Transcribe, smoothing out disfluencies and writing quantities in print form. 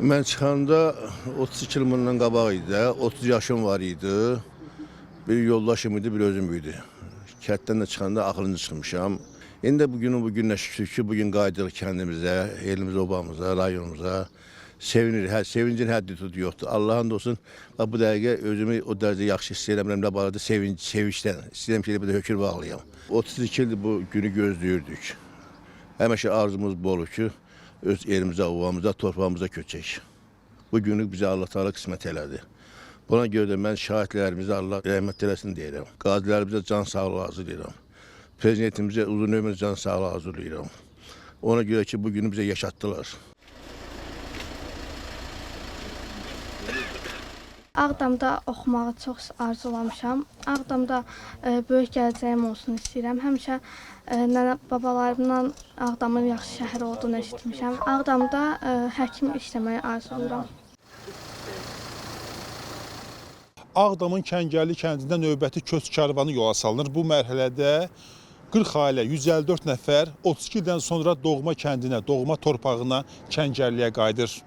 Mən çıxanda 32 il bundan qabaq idi, 30 yaşım var idi. Bir yoldaşım idi, bir özüm idi. Kətdən də çıxanda axırıncı çıxmışam. İndi bu günə şükür ki, bugün qayıdırıq kəndimizə, elimizə, obamıza, rayonumuza. Sevinirik, sevincin həddi tutu yoxdur. Allah'ın olsun, bu dəqiqə özümü o dərəcə yaxşı hiss edirəm, nə barədə sevincdən. İstəyirəm ki, bir də hökür bağlayam. 32 ildir bu günü gözləyirdik. Həmişə arzumuz bol olur ki, öz elimizə, ovamıza, torpağımıza köçək. Bu günü bizə Allah Teala qismət elədi. Buna görə də mən şahidlərimizə Allah rəhmət eləsin deyirəm. Qazilərimizə can sağlığı arzulayıram. Prezidentimizə uzun ömür can sağlığı arzulayıram. Ona görə ki, bu günü bizə yaşatdılar. Ağdamda oxumağı çox arzulamışam. Ağdamda böyük gələcəyim olsun istəyirəm. Həmişə nənə babalarımdan Ağdamın yaxşı şəhər olduğunu eşitmişəm. Ağdamda həkim işləməyi arzulayıram. Ağdamın Kəngərli kəndində növbəti köç karvanı yola salınır. Bu mərhələdə 40 ailə, 154 nəfər 32 ildən sonra doğma kəndinə, doğma torpağına, Kəngərliyə qayıdır.